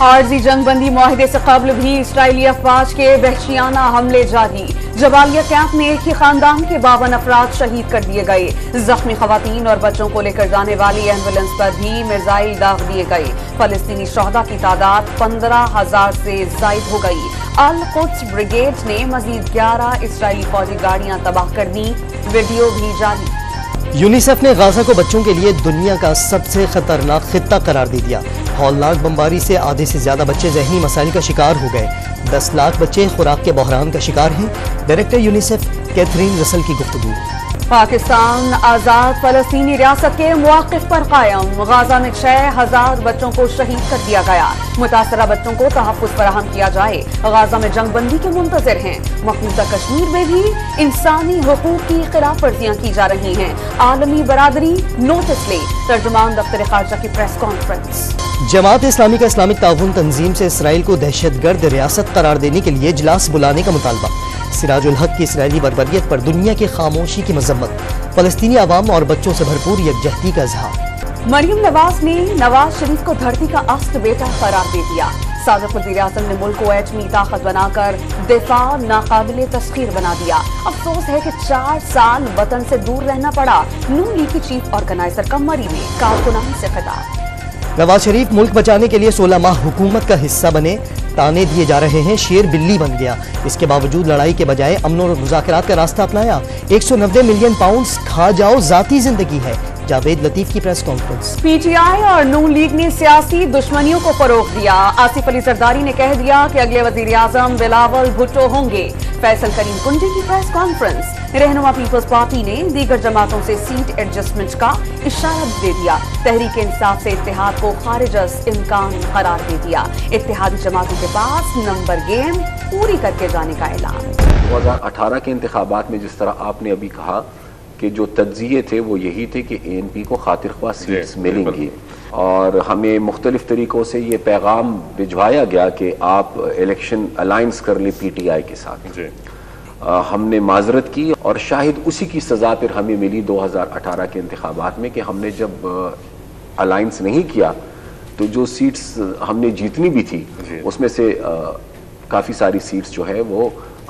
عارضی جنگ بندی معاہدے سے قبل بھی اسرائیلی افواج کے وحشیانہ حملے جاری. جبالیہ کیمپ میں ایک ہی خاندان کے 52 افراد شہید کر دیے گئے. زخمی خواتین اور بچوں کو لے کر جانے والی ایمبولینس پر بھی میزائل داغ دیے گئے. فلسطینی شہداء کی تعداد 15,000 سے زائد ہو گئی. القدس بریگیڈ نے مزید 11 اسرائیلی فوجی گاڑیاں تباہ کر دیں. ویڈیو بھی جاری. یونیسیف نے غازہ کو بچوں کے لیے دنیا کا سب سے خطرناک خطہ قرار دے دیا. ہولناک بمباری سے آدھے سے زیادہ بچے ذہنی مسائل کا شکار ہو گئے. 10 لاکھ بچے خوراک کے بحران کا شکار ہیں. ڈائریکٹر یونیسیف کیتھرین رسل کی گفتگو. پاکستان آزاد فلسطینی ریاست کے موقف پر قائم. غازہ میں 6,000 بچوں کو شہید کر دیا گیا. متاثرہ بچوں کو تحفظ فراہم کیا جائے. غازہ میں جنگ بندی کے منتظر ہیں. مقبوضہ کشمیر میں بھی انسانی حقوق کی خلاف ورزیاں کی جا رہی ہیں. عالمی برادری نوٹس لے. ترجمان دفتر خارجہ کی پریس کانفرنس. جماعت اسلامی کا اسلامک تعاون تنظیم سے اسرائیل کو دہشت گرد ریاست قرار دینے کے لیے اجلاس بلانے کا مطالبہ. سراج الحق کی اسرائیلی بربریت پر دنیا کی خاموشی کی مذمت. فلسطینی عوام اور بچوں سے بھرپور یکجہتی کا اظہار. مریم نواز نے نواز شریف کو دھرتی کا اصل بیٹا قرار دے دیا. سابق وزیر اعظم نے ملک کو ایٹمی طاقت بنا کر دفاع ناقابل تسخیر بنا دیا. افسوس ہے کہ 4 سال وطن سے دور رہنا پڑا. نون لیگ کی چیف آرگنائزر کا مری میں کارکنان سے خطاب. نواز شریف ملک بچانے کے لیے 16 ماہ حکومت کا حصہ بنے. تانے دیے جا رہے ہیں شیر بلی بن گیا. اس کے باوجود لڑائی کے بجائے امن اور مذاکرات کا راستہ اپنایا. 190 ملین پاؤنڈز کھا جاؤ ذاتی زندگی ہے. جاوید لطیف کی press conference. P T I اور نون لیگ نے سیاسی دشمنیوں کو فروغ دیا. آصف علی زرداری نے کہہ دیا کہ اگلے وزیر اعظم بلاول بھٹو ہوں گے. فیصل کریم کنڈی کی پریس کانفرنس. رہنما پیپلز پارٹی نے دیگر جماعتوں سے سیٹ ایڈجسٹمنٹ کا اشارہ دے دیا. تحریک انصاف سے اتحاد کو خارج از امکان قرار دے دیا. اتحادی جماعتوں کے پاس نمبر گیم پوری کر کے جانے کا اعلان. 2018 کے انتخابات میں جس طرح آپ نے ابھی کہا کہ جو تجزیے تھے وہ یہی تھے کہ اے این پی کو خاطر خواہ سیٹس ملیں گی، اور ہمیں مختلف طریقوں سے یہ پیغام بھجوایا گیا کہ آپ الیکشن الائنس کر لیں پی ٹی آئی کے ساتھ. ہم نے معذرت کی اور شاید اسی کی سزا پھر ہمیں ملی 2018 کے انتخابات میں کہ ہم نے جب الائنس نہیں کیا تو جو سیٹس ہم نے جیتنی بھی تھی اس میں سے کافی ساری سیٹس جو ہے وہ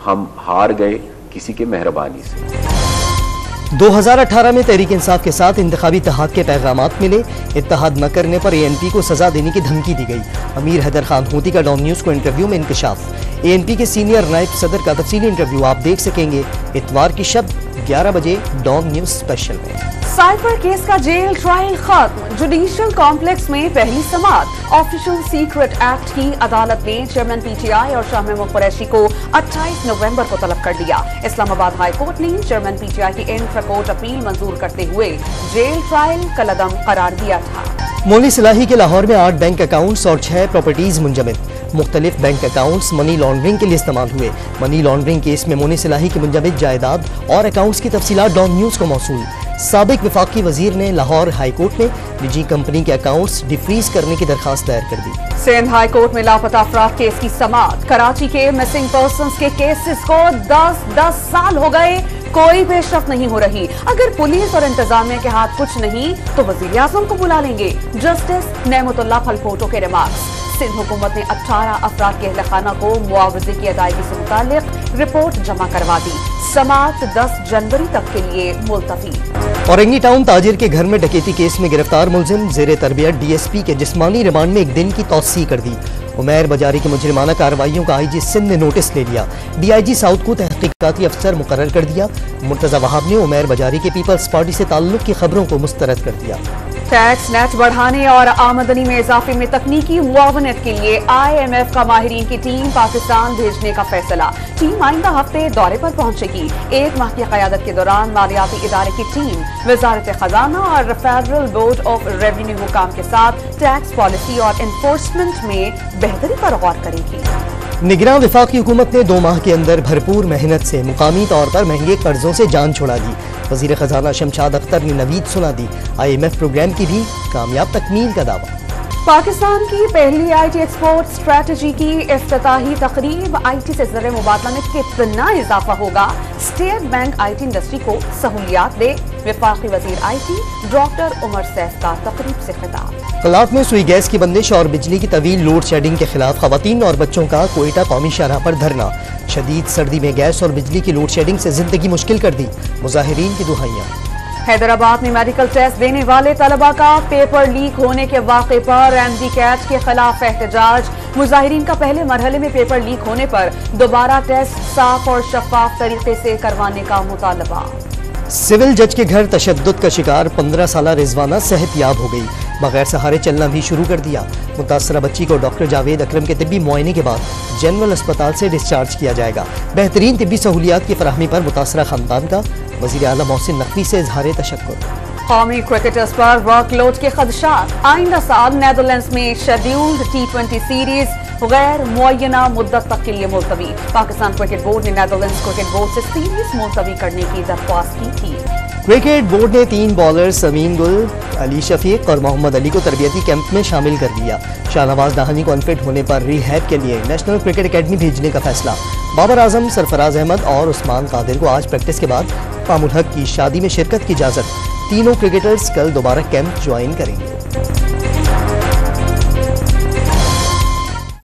ہم ہار گئے کسی کے مہربانی سے. 2018 میں تحریک انصاف کے ساتھ انتخابی اتحاد کے پیغامات ملے. اتحاد نہ کرنے پر اے این پی کو سزا دینے کی دھمکی دی گئی. امیر حیدر خان ہوتی کا ڈان نیوز کو انٹرویو میں انکشاف. اے این پی کے سینئر نائب صدر کا تفصیلی انٹرویو آپ دیکھ سکیں گے اتوار کی شب 11 بجے ڈان نیوز اسپیشل میں. سائبر کیس کا جیل ٹرائل ختم. جوڈیشل کمپلیکس میں پہلی سماعت. آفیشل سیکرٹ ایکٹ کی عدالت نے چیئرمین پی ٹی آئی اور شاہ محمود قریشی کو 28 نومبر کو طلب کر لیا. اسلام آباد ہائی کورٹ نے چیئرمین پی ٹی آئی کی انٹرا کورٹ اپیل منظور کرتے ہوئے جیل ٹرائل کالعدم قرار دیا تھا. مونی صلاحی کے لاہور میں 8 بینک اکاؤنٹس اور 6 پراپرٹیز منجمد. مختلف بینک اکاؤنٹس منی لانڈرنگ کے لیے استعمال ہوئے. منی لانڈرنگ کیس میں مونی صلاحی کی منجمد جائیداد اور اکاؤنٹس کی تفصیلات ڈان نیوز کو موصول. سابق وفاقی وزیر نے لاہور ہائی کورٹ میں نجی کمپنی کے اکاؤنٹس ڈیفریز کرنے کی درخواست دائر کر دی. سندھ ہائی کورٹ میں لاپتہ افراد کیس کی سماعت. کراچی کے مسنگ پرسنز کے کیسز کو 10 سال ہو گئے. کوئی پیش رفت نہیں ہو رہی. اگر پولیس اور انتظامیہ کے ہاتھ کچھ نہیں تو وزیر اعظم کو بلا لیں گے. جسٹس نعمت اللہ پھلپوٹو کے ریمارکس. سندھ حکومت نے 18 افراد کے اہل خانہ کو معاوضے کی ادائیگی سے متعلق رپورٹ جمع کروا دی. سماعت 10 جنوری تک کے لیے ملتوی. اورنگی ٹاؤن تاجر کے گھر میں ڈکیتی کیس میں گرفتار ملزم زیر تربیت ڈی ایس پی کے جسمانی ریمانڈ میں 1 دن کی توسیع کر دی. عمیر بجاری کی مجرمانہ کارروائیوں کا آئی جی سندھ نے نوٹس لے لیا. ڈی آئی جی ساؤتھ کو تحقیقاتی افسر مقرر کر دیا. مرتضی وہاب نے عمیر بجاری کے پیپلز پارٹی سے تعلق کی خبروں کو مسترد کر دیا. ٹیکس نیٹ بڑھانے اور آمدنی میں اضافے میں تکنیکی معاونت کے لیے آئی ایم ایف کا ماہرین کی ٹیم پاکستان بھیجنے کا فیصلہ. ٹیم آئندہ ہفتے دورے پر پہنچے گی. 1 ماہ کی قیادت کے دوران مالیاتی ادارے کی ٹیم وزارت خزانہ اور فیڈرل بورڈ آف ریونیو حکام کے ساتھ ٹیکس پالیسی اور انفورسمنٹ میں بہتری پر غور کرے گی. نگراں وفاقی حکومت نے 2 ماہ کے اندر بھرپور محنت سے مقامی طور پر مہنگے قرضوں سے جان چھڑا دی. وزیر خزانہ شمشاد اختر نے نوید سنا دی. آئی ایم ایف پروگرام کی بھی کامیاب تکمیل کا دعویٰ. پاکستان کی پہلی آئی ٹی ایکسپورٹ اسٹریٹجی کی افتتاحی تقریب. آئی ٹی سے زر مبادلہ میں کتنا اضافہ ہوگا؟ State bank I T industry کو سہولیات دے. وفاقی وزیر I T doctor Umar Saif کا تقریب سے خطاب. کلاف میں سوئی گیس کی بندش اور بجلی کی طویل لوڈ شیڈنگ کے خلاف خواتین اور بچوں کا کوئٹہ قومی شاہراہ پر دھرنا. شدید سردی میں گیس اور بجلی کی لوڈ شیڈنگ سے زندگی مشکل کر دی, مظاہرین کی دہائیاں. حیدرآباد میں میڈیکل ٹیسٹ دینے والے طلبہ کا پیپر لیک ہونے کے واقعے پر ایم ڈی کیٹ کے خلاف احتجاج. مظاہرین کا پہلے مرحلے میں پیپر لیک ہونے پر دوبارہ ٹیسٹ صاف اور شفاف طریقے سے کروانے کا مطالبہ. سول جج کے گھر تشدد کا شکار 15 سالہ رضوانہ صحت یاب ہو گئی, بغیر سہارے چلنا بھی شروع کر دیا. متاثرہ بچی کو ڈاکٹر جاوید اکرم کے طبی معائنے کے بعد جنرل اسپتال سے ڈسچارج کیا جائے گا. بہترین طبی سہولیات کی فراہمی پر متاثرہ خاندان کا وزیر اعلیٰ محسن نقوی سے اظہار تشکر. قومی کرکٹرز پر ورک لوڈ کے خدشات. آئندہ سال نیدرلینڈز میں شیڈیولڈ T20 سیریز غیر معینہ مدت تک کے لیے ملتوی. پاکستان کرکٹ بورڈ نے نیدرلینڈز کرکٹ بورڈ سے سیریز ملتوی کرنے کی درخواست کی تھی. کرکٹ بورڈ نے 3 بالرز امین گل, علی شفیق اور محمد علی کو تربیتی کیمپ میں شامل کر لیا. شاہنواز دہانی کو انفٹ ہونے پر ری ہیب کے لیے نیشنل کرکٹ اکیڈمی بھیجنے کا فیصلہ. بابر اعظم, سرفراز احمد اور عثمان قادر کو آج پریکٹس کے بعد پام الحق کی شادی میں شرکت کی اجازت. تینوں کرکٹرز کل دوبارہ کیمپ جوائن کریں گے.